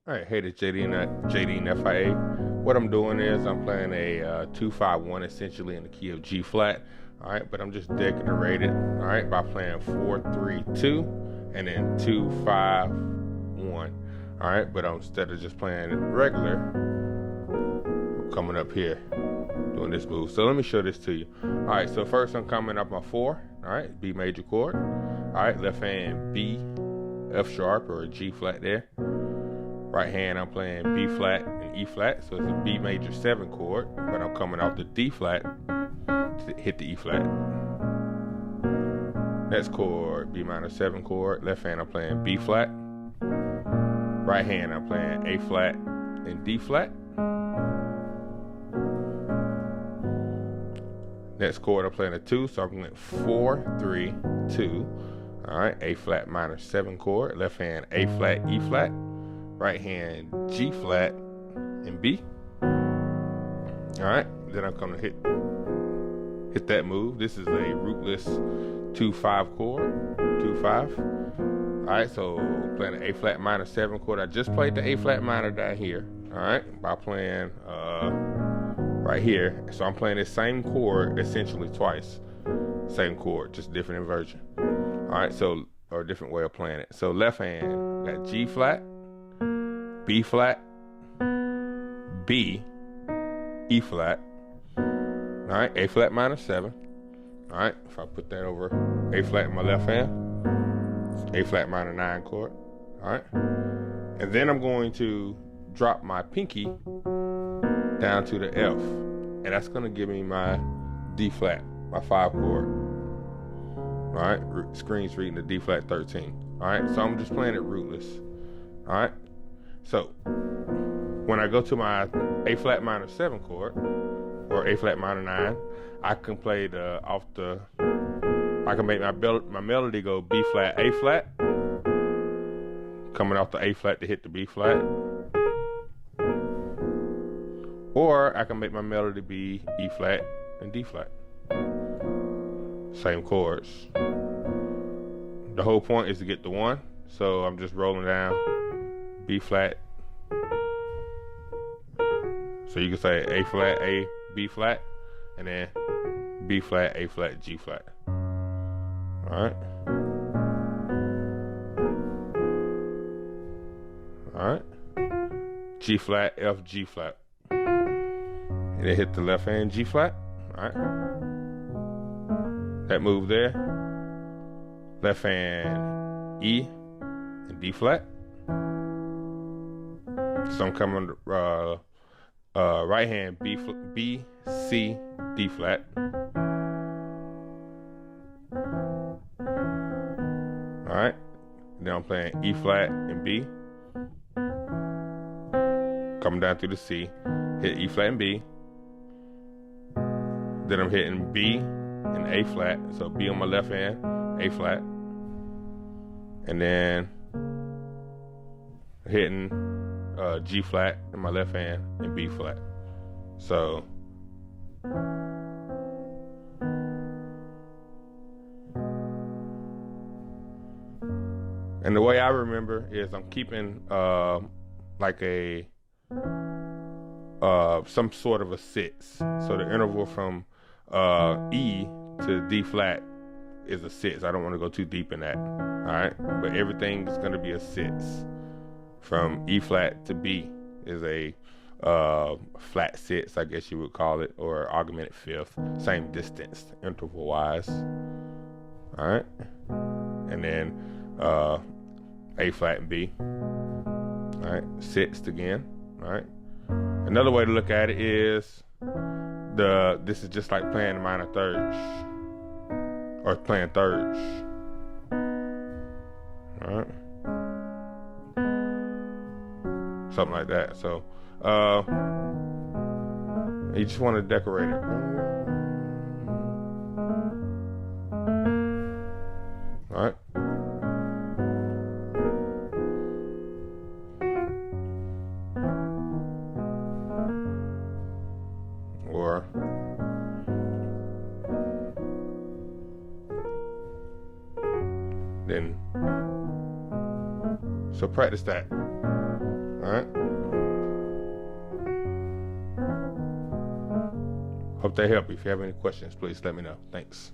All right, hey, this JD and FIA. What I'm doing is I'm playing a 2-5-1 essentially in the key of G flat. All right, but I'm just decorated. All right, by playing 4-3-2 and then 2-5-1. All right, but instead of just playing regular, I'm coming up here doing this move. So let me show this to you. All right, so first I'm coming up my 4. All right, B major chord. All right, left hand B, F sharp or a G flat there. Right hand, I'm playing B flat and E flat, so it's a B major 7 chord, but I'm coming off the D flat to hit the E flat. Next chord, B minor 7 chord. Left hand, I'm playing B flat. Right hand, I'm playing A flat and D flat. Next chord, I'm playing a 2, so I'm playing 4-3-2. All right, A flat minor 7 chord. Left hand, A flat, E flat. Right hand, G flat and B. All right, then I'm gonna hit that move. This is a rootless 2-5 chord, 2-5. All right, so playing an A flat minor 7 chord. I just played the A flat minor down here. All right, by playing right here. So I'm playing this same chord essentially twice. Same chord, just different inversion. All right, so or a different way of playing it. So left hand got G flat, B flat, B, E flat. All right, A flat minor 7. All right, if I put that over A flat in my left hand, A flat minor 9 chord. All right, and then I'm going to drop my pinky down to the F, and that's going to give me my D flat, my 5 chord. All right, screen's reading the D flat 13. All right, so I'm just playing it rootless. All right. So when I go to my A flat minor 7 chord or A flat minor 9, I can play I can make my melody go B flat, A flat, coming off the A flat to hit the B flat. Or I can make my melody be E flat and D flat. Same chords. The whole point is to get the 1, so I'm just rolling down B flat. So you can say A flat, A, B flat, and then B flat, A flat, G flat. Alright. Alright. G flat, F, G flat. And then hit the left hand G flat. Alright. That move there. Left hand E and D flat. So I'm coming right hand B, C, D flat. All right. Then I'm playing E flat and B. Coming down through the C, hit E flat and B. Then I'm hitting B and A flat. So B on my left hand, A flat. And then hitting G flat in my left hand and B flat. So and the way I remember is I'm keeping like a some sort of a 6. So the interval from E to D flat is a 6. I don't want to go too deep in that. All right, but everything is going to be a 6. From E flat to B is a flat 6, I guess you would call it, or augmented 5th, same distance interval wise. All right, and then A flat and B. All right, 6th again. All right. Another way to look at it is this is just like playing minor thirds or playing thirds. All right. Something like that. So you just want to decorate it. All right. Or then so practice that. right? Hope they help you. If you have any questions, please let me know. Thanks.